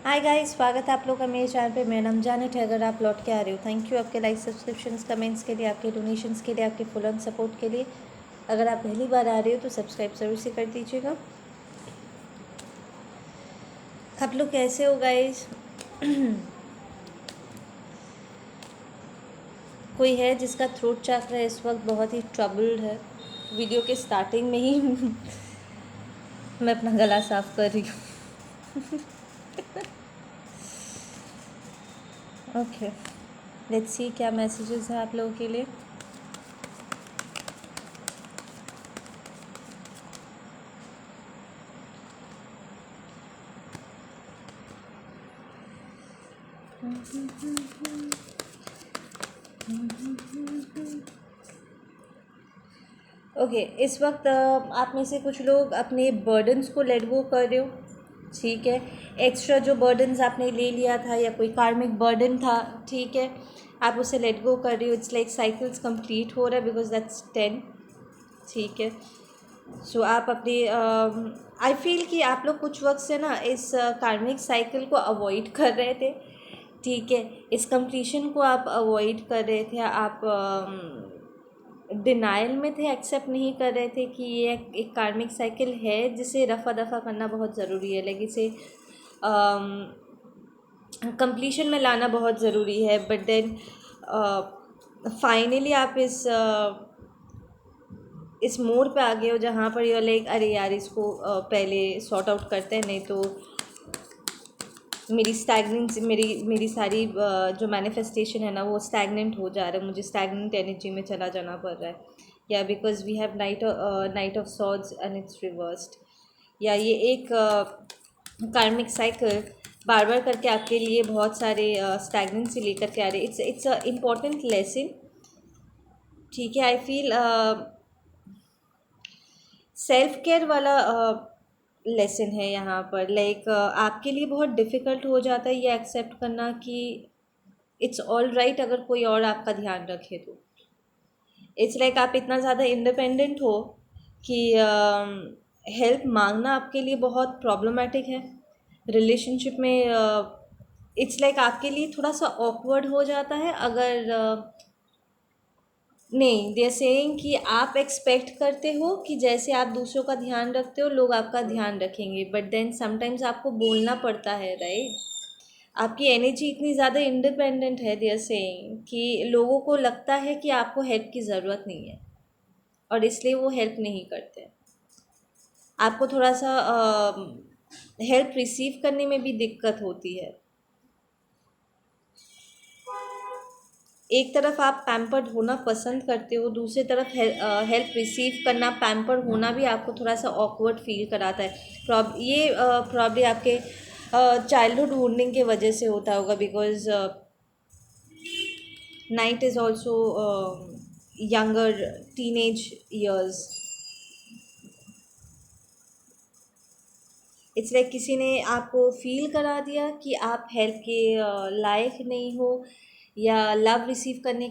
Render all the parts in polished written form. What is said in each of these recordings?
Hi guys, स्वागत है आप लोग का मेरे चैनल पे। मेरा नाम जानेट है। अगर आप लौट के आ रहे हो, थैंक यू आपके लाइक, सब्सक्रिप्शंस, कमेंट्स के लिए, आपके डोनेशंस के लिए, आपके फुल ऑन सपोर्ट के लिए। अगर आप पहली बार आ रहे हो तो सब्सक्राइब ज़रूर से कर दीजिएगा। आप लोग कैसे हो गाइस? कोई है जिसका थ्रोट चक्र इस वक्त बहुत ही ट्रबल्ड है? वीडियो के स्टार्टिंग में ही मैं अपना गला साफ कर रही हूँ। ओके, लेट्स सी क्या मैसेजेस हैं आप लोगों के लिए। ओके, इस वक्त आप में से कुछ लोग अपने बर्डन्स को लेट गो कर रहे हो। ठीक है, एक्स्ट्रा जो बर्डन्स आपने ले लिया था या कोई कार्मिक बर्डन था, ठीक है, आप उसे लेट गो कर रहे हो। इट्स लाइक साइकिल्स कंप्लीट हो रहा है बिकॉज दैट्स 10। ठीक है, सो आप अपने आई फील कि आप लोग कुछ वक्त से ना इस कार्मिक साइकिल को अवॉइड कर रहे थे। ठीक है, इस कंप्लीशन को आप अवॉइड कर रहे थे। आप डिनाइल में थे, एक्सेप्ट नहीं कर रहे थे कि ये एक कार्मिक साइकिल है जिसे रफ़ा दफ़ा करना बहुत ज़रूरी है, लाइक इसे कंप्लीशन में लाना बहुत ज़रूरी है। बट देन फाइनली आप इस मोड़ पे आ गए हो जहाँ पर यू लाइक अरे यार इसको पहले सॉर्ट आउट करते हैं, नहीं तो मेरी स्टैगनेंस मेरी सारी जो मैनिफेस्टेशन है ना वो स्टैगनेंट हो जा रहा है। मुझे स्टैगनेंट एनर्जी में चला जाना पड़ रहा है, या because we have knight of swords and it's reversed. या ये एक कार्मिक साइकिल बार बार करके आपके लिए बहुत सारे स्टैगनेंसी लेकर के आ रहे। It's a important lesson. ठीक है, आई फील सेल्फ केयर वाला लेसन है यहाँ पर। लाइक आपके लिए बहुत डिफ़िकल्ट हो जाता है ये एक्सेप्ट करना कि इट्स ऑल राइट अगर कोई और आपका ध्यान रखे तो। इट्स लाइक आप इतना ज़्यादा इंडिपेंडेंट हो कि हेल्प मांगना आपके लिए बहुत प्रॉब्लमेटिक है रिलेशनशिप में। इट्स लाइक आपके लिए थोड़ा सा ऑकवर्ड हो जाता है अगर नहीं, दे आर सेइंग कि आप एक्सपेक्ट करते हो कि जैसे आप दूसरों का ध्यान रखते हो लोग आपका ध्यान रखेंगे, बट देन समटाइम्स आपको बोलना पड़ता है, राइट? आपकी एनर्जी इतनी ज़्यादा इंडिपेंडेंट है, दे आर सेइंग, कि लोगों को लगता है कि आपको हेल्प की ज़रूरत नहीं है और इसलिए वो हेल्प नहीं करते। आपको थोड़ा सा हेल्प रिसीव करने में भी दिक्कत होती है। एक तरफ आप पैम्पर्ड होना पसंद करते हो, दूसरी तरफ हेल्प रिसीव करना, पैम्पर्ड होना भी आपको थोड़ा सा ऑकवर्ड फील कराता है। ये प्रॉब्ली आपके चाइल्डहुड वुंडिंग के वजह से होता होगा, because night is also younger teenage years. It's like किसी ने आपको फील करा दिया कि आप हेल्प के लायक नहीं हो, या लव रिसीव करने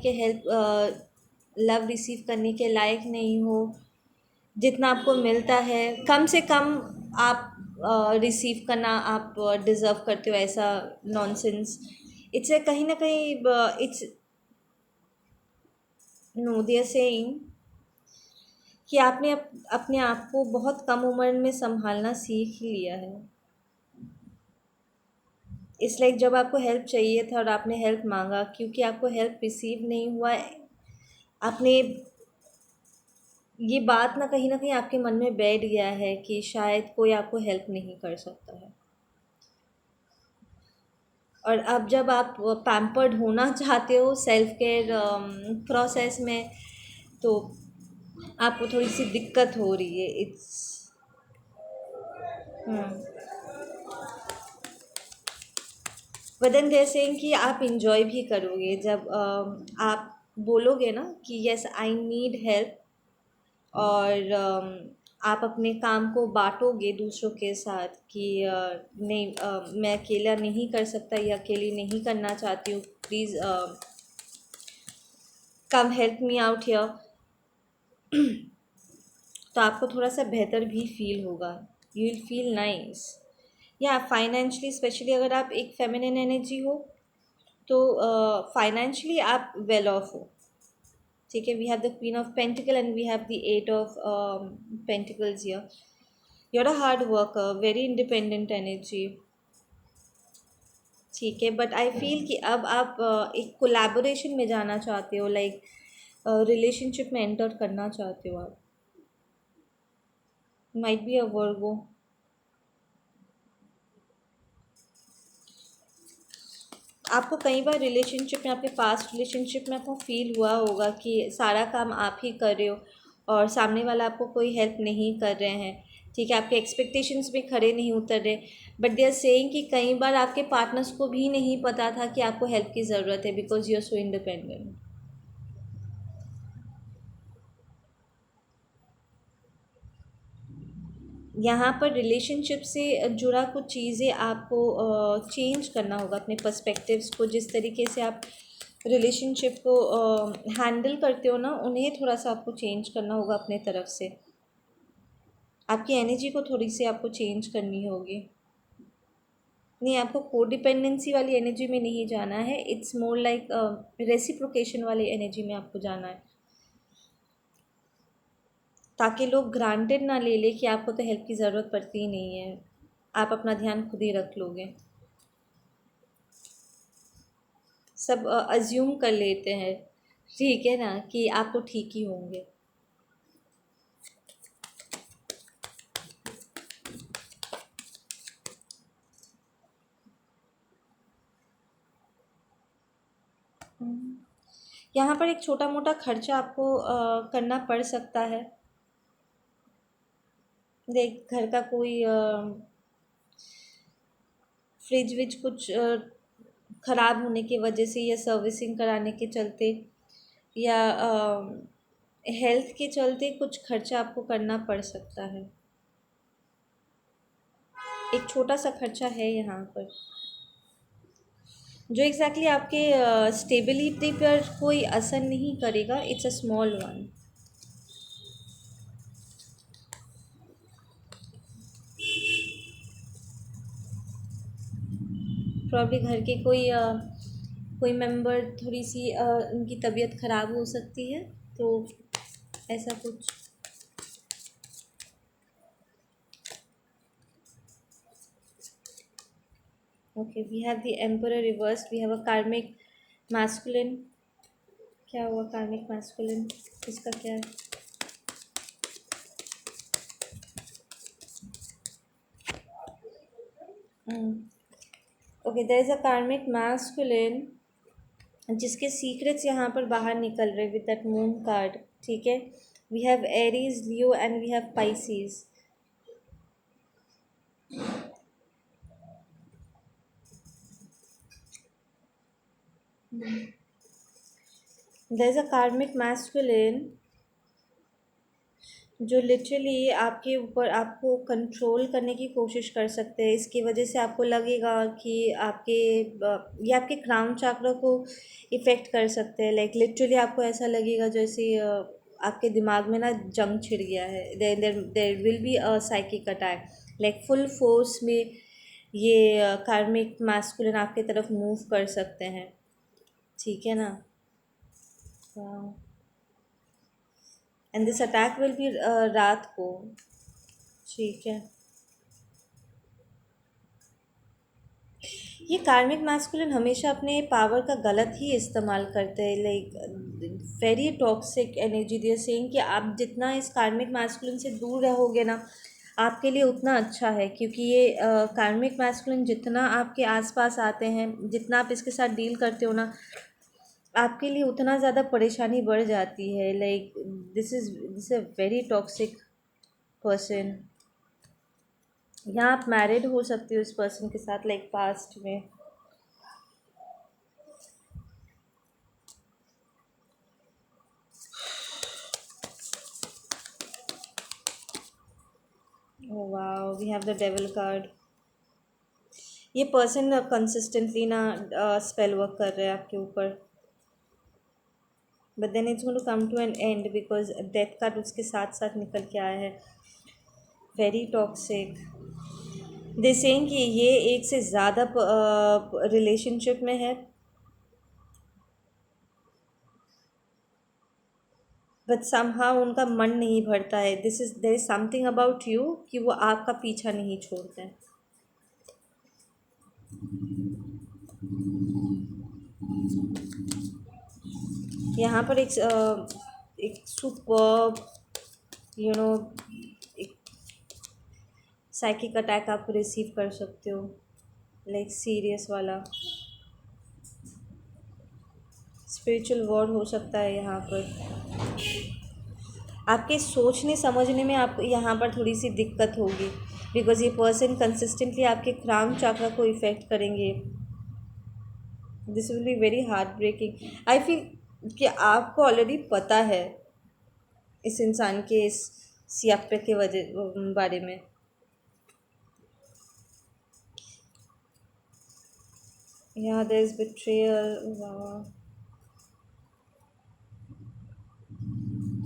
के लायक नहीं हो। जितना आपको मिलता है कम से कम आप रिसीव करना आप डिज़र्व करते हो, ऐसा नॉनसेंस। इट्स कहीं ना कहीं it's no, they are saying कि आपने अपने आप को बहुत कम उम्र में संभालना सीख लिया है। इस लाइक जब आपको हेल्प चाहिए था और आपने हेल्प मांगा, क्योंकि आपको हेल्प रिसीव नहीं हुआ, आपने ये बात ना कहीं आपके मन में बैठ गया है कि शायद कोई आपको हेल्प नहीं कर सकता है। और अब जब आप पैम्पर्ड होना चाहते हो सेल्फ केयर प्रोसेस में, तो आपको थोड़ी सी दिक्कत हो रही है। इट्स वदन जैसे कि आप इंजॉय भी करोगे जब आप बोलोगे ना कि यस आई नीड हेल्प, और आप अपने काम को बांटोगे दूसरों के साथ कि नहीं, मैं अकेला नहीं कर सकता या अकेली नहीं करना चाहती हूँ, please come help me out here. तो आपको थोड़ा सा बेहतर भी फील होगा, यू विल फील नाइस। या फाइनेंशियली स्पेशली अगर आप एक फेमिनिन एनर्जी हो तो फाइनेंशियली आप वेल ऑफ हो, ठीक है। We have the queen of pentacles and we have the eight of pentacles here. You are a hard worker, very independent energy, ठीक है। बट आई फील कि अब आप एक कोलैबोरेशन में जाना चाहते हो, लाइक रिलेशनशिप में एंटर करना चाहते हो आप। माइट बी अ वर्गो। आपको कई बार रिलेशनशिप में, अपने पास्ट रिलेशनशिप में आपको फील हुआ होगा कि सारा काम आप ही कर रहे हो और सामने वाला आपको कोई हेल्प नहीं कर रहे हैं, ठीक है। आपके एक्सपेक्टेशंस में खड़े नहीं उतर रहे, बट दे आर सेइंग कि कई बार आपके पार्टनर्स को भी नहीं पता था कि आपको हेल्प की ज़रूरत है, because you are so independent. यहाँ पर रिलेशनशिप से जुड़ा कुछ चीज़ें आपको चेंज करना होगा, अपने पर्सपेक्टिव्स को, जिस तरीके से आप रिलेशनशिप को हैंडल करते हो ना, उन्हें थोड़ा सा आपको चेंज करना होगा अपने तरफ से। आपकी एनर्जी को थोड़ी सी आपको चेंज करनी होगी। नहीं, आपको कोडिपेंडेंसी वाली एनर्जी में नहीं जाना है, इट्स मोर लाइक रेसिप्रोकेशन वाली एनर्जी में आपको जाना है, ताकि लोग ग्रांटेड ना ले ले कि आपको तो हेल्प की ज़रूरत पड़ती ही नहीं है, आप अपना ध्यान खुद ही रख लोगे। सब अज्यूम कर लेते हैं, ठीक है ना, कि आप तो ठीक ही होंगे। यहाँ पर एक छोटा मोटा खर्चा आपको करना पड़ सकता है। देख, घर का कोई फ्रिज विज कुछ ख़राब होने की वजह से, या सर्विसिंग कराने के चलते, या हेल्थ के चलते कुछ खर्चा आपको करना पड़ सकता है। एक छोटा सा खर्चा है यहाँ पर, जो एग्जैक्टली आपके स्टेबिलिटी पर कोई असर नहीं करेगा, it's a small one. Probably घर के कोई मेंबर थोड़ी सी उनकी तबीयत ख़राब हो सकती है, तो ऐसा कुछ। Okay, we have the emperor reverse, we have a karmic masculine. क्या हुआ कार्मिक मैस्कुलिन, इसका क्या है? Okay, there is a karmic masculine जिसके सीक्रेट्स यहाँ पर बाहर निकल रहे विद दैट मून कार्ड, ठीक है। We have Aries, Leo and we have Pisces. There is a karmic masculine जो लिटरली आपके ऊपर, आपको कंट्रोल करने की कोशिश कर सकते हैं। इसकी वजह से आपको लगेगा कि ये आपके क्राउन चक्र को इफ़ेक्ट कर सकते हैं। लाइक लिटरली आपको ऐसा लगेगा जैसे आपके दिमाग में ना जंग छिड़ गया है। There will be a psychic attack, like full force में ये कार्मिक मैस्कुलिन आपके तरफ मूव कर सकते हैं, ठीक है ना। And this attack will be रात को, ठीक है। ये कार्मिक मैस्कुलिन हमेशा अपने पावर का गलत ही इस्तेमाल करते हैं, लाइक वेरी टॉक्सिक एनर्जी। दियर सेइंग कि आप जितना इस कार्मिक मैस्कुलिन से दूर रहोगे ना, आपके लिए उतना अच्छा है, क्योंकि ये कार्मिक मैस्कुलिन जितना आपके आसपास आते हैं, जितना आप इसके साथ डील करते हो ना, आपके लिए उतना ज़्यादा परेशानी बढ़ जाती है। Like this a very toxic person. यहाँ आप मैरिड हो सकते हो इस पर्सन के साथ, लाइक पास्ट में। Oh wow, we have the devil card. ये पर्सन कंसिस्टेंटली ना स्पेल वर्क कर रहे हैं आपके ऊपर, but then it's going to come to an end, because death card उसके साथ साथ निकल के आया है। Very toxic. दे सेइंग कि ये एक से ज़्यादा रिलेशनशिप में है, बट समहाउ उनका मन नहीं भरता है। There is something about you कि वो आपका पीछा नहीं छोड़ते हैं। यहाँ पर एक सुपर्ब यू नो एक साइकिक अटैक आप रिसीव कर सकते हो, लाइक सीरियस वाला स्पिरिचुअल वॉर हो सकता है यहाँ पर। आपके सोचने समझने में आप यहाँ पर थोड़ी सी दिक्कत होगी, बिकॉज ये पर्सन कंसिस्टेंटली आपके क्राउन चक्र को इफ़ेक्ट करेंगे। This will be very heart breaking. I feel कि आपको ऑलरेडी पता है इस इंसान के इस सियाप्पे के वजह बारे में। यहाँ there is betrayal.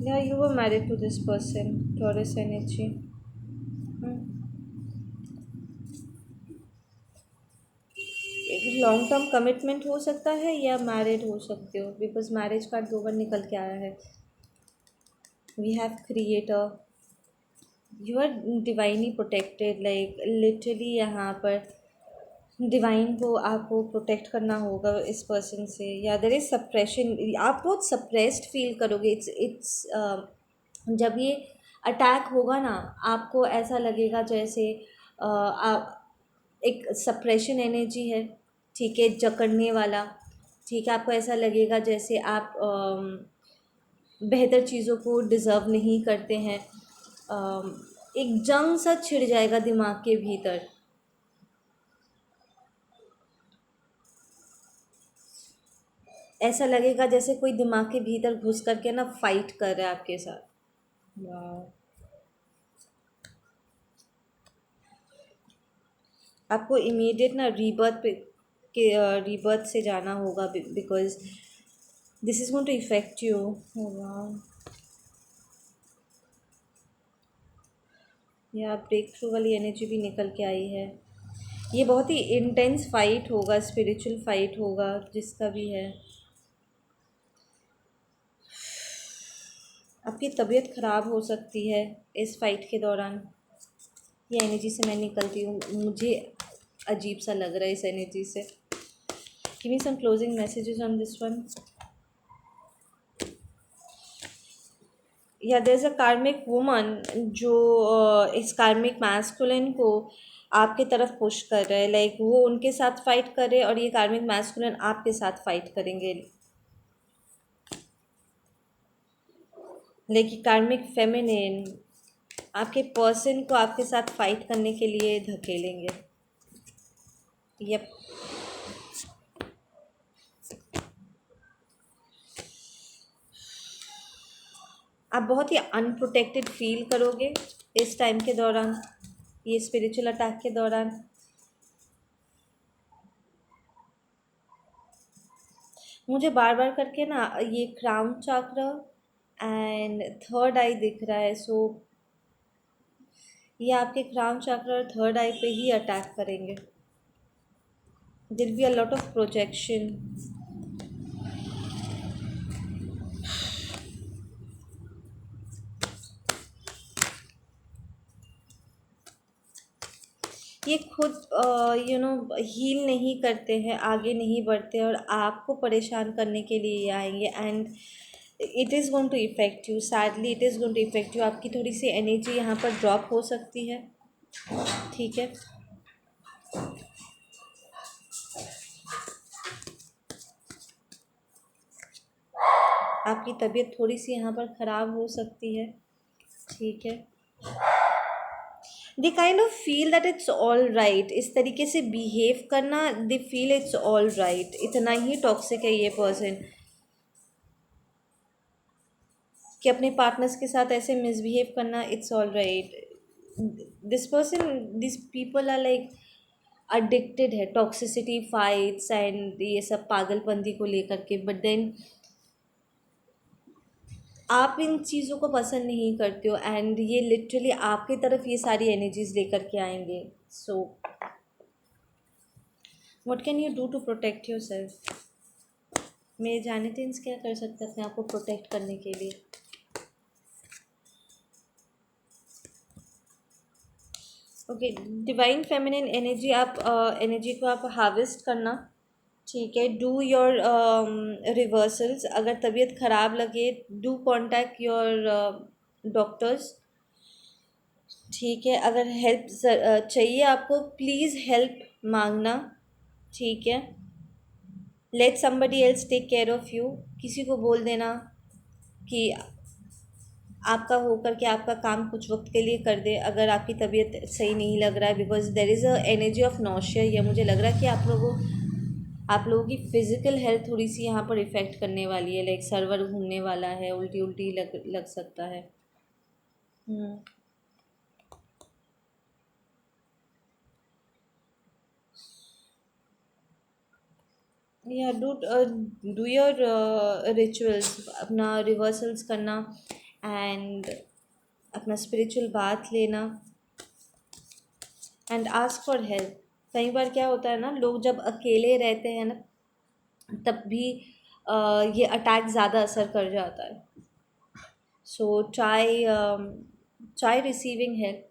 Yeah, you were married to this person, Taurus energy. एक लॉन्ग टर्म कमिटमेंट हो सकता है या मैरिड हो सकते हो, बिकॉज मैरिज कार्ड 2 बार निकल के आया है। We have creator, you are divinely protected, like literally यहाँ पर डिवाइन को आपको प्रोटेक्ट करना होगा इस पर्सन से। या देयर इज सप्रेशन, आप बहुत सप्रेस्ड फील करोगे। इट्स जब ये अटैक होगा ना, आपको ऐसा लगेगा जैसे आप एक सप्रेशन एनर्जी है, ठीक है, जकड़ने वाला, ठीक है। आपको ऐसा लगेगा जैसे आप बेहतर चीज़ों को डिज़र्व नहीं करते हैं। एक जंग सा छिड़ जाएगा दिमाग के भीतर। ऐसा लगेगा जैसे कोई दिमाग के भीतर घुस करके ना फाइट कर रहा है आपके साथ। वाह। आपको इमीडिएट ना रीबर्थ से जाना होगा, because this is going to effect you. या ब्रेक थ्रू वाली एनर्जी भी निकल के आई है। ये बहुत ही इंटेंस फाइट होगा, स्पिरिचुअल फाइट होगा जिसका भी है। आपकी तबीयत ख़राब हो सकती है इस फाइट के दौरान। ये एनर्जी से मैं निकलती हूँ, मुझे अजीब सा लग रहा है इस एनर्जी से। Give me some closing messages on this one. या there is a karmic woman जो इस कार्मिक मैस्कुलिन को आपके तरफ पुश कर रहा है, लाइक वो उनके साथ फाइट करे और ये कार्मिक मैस्कुलिन आपके साथ फाइट करेंगे, लेकिन कार्मिक फेमिनिन आपके पर्सन को आपके साथ फाइट करने के लिए धकेलेंगे। यप। आप बहुत ही अनप्रोटेक्टेड फील करोगे इस टाइम के दौरान, ये स्पिरिचुअल अटैक के दौरान। मुझे बार बार करके ना ये क्राउन चक्र एंड थर्ड आई दिख रहा है, सो ये आपके क्राउन चक्र और थर्ड आई पे ही अटैक करेंगे। There be a lot of projection. ये खुद हील नहीं करते हैं, आगे नहीं बढ़ते और आपको परेशान करने के लिए ये आएंगे। And it is going to effect you, sadly it is going to effect you. आपकी थोड़ी सी एनर्जी यहाँ पर ड्रॉप हो सकती है, ठीक है। आपकी तबीयत थोड़ी सी यहाँ पर ख़राब हो सकती है, ठीक है। They kind of feel that it's all right, इस तरीके से बिहेव करना, they feel it's all right. इतना ही टॉक्सिक है ये पर्सन कि अपने पार्टनर्स के साथ ऐसे मिसबिहेव करना, it's all right. This person, this people are like addicted है टॉक्सिसिटी, फाइट्स एंड ये सब पागलपंती को लेकर के। बट देन आप इन चीज़ों को पसंद नहीं करते हो, एंड ये लिटरली आपकी तरफ ये सारी एनर्जीज लेकर के आएंगे। So what can you do to protect yourself? मेरे जैनिटिन्स क्या कर सकते हैं अपने आप को प्रोटेक्ट करने के लिए? ओके, डिवाइन फेमिनिन एनर्जी, आप एनर्जी को आप हार्वेस्ट करना, ठीक है। Do your reversals. अगर तबीयत ख़राब लगे, डू कॉन्टैक्ट योर डॉक्टर्स, ठीक है। अगर हेल्प चाहिए आपको, प्लीज़ हेल्प मांगना, ठीक है। Let somebody else take care of you. किसी को बोल देना कि आपका हो करके आपका काम कुछ वक्त के लिए कर दे, अगर आपकी तबीयत सही नहीं लग रहा है, because there is a energy of nausea. या मुझे लग रहा है कि आप लोगों की फ़िज़िकल हेल्थ थोड़ी सी यहाँ पर इफ़ेक्ट करने वाली है, लाइक सर्वर घूमने वाला है, उल्टी उल्टी लग सकता है। या डू योर रिचुअल्स, अपना रिवर्सल्स करना एंड अपना स्पिरिचुअल बाथ लेना एंड आस्क फॉर हेल्प। कई बार क्या होता है ना, लोग जब अकेले रहते हैं ना, तब भी ये अटैक ज़्यादा असर कर जाता है। सो ट्राई रिसीविंग हेल्प,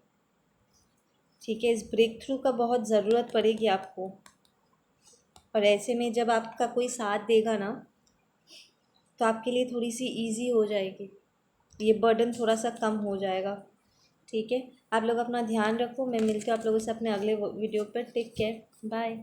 ठीक है। इस ब्रेक थ्रू का बहुत ज़रूरत पड़ेगी आपको, और ऐसे में जब आपका कोई साथ देगा ना, तो आपके लिए थोड़ी सी इजी हो जाएगी, ये बर्डन थोड़ा सा कम हो जाएगा, ठीक है। आप लोग अपना ध्यान रखो। मैं मिलती हूँ आप लोगों से अपने अगले वीडियो पर। Take care, bye.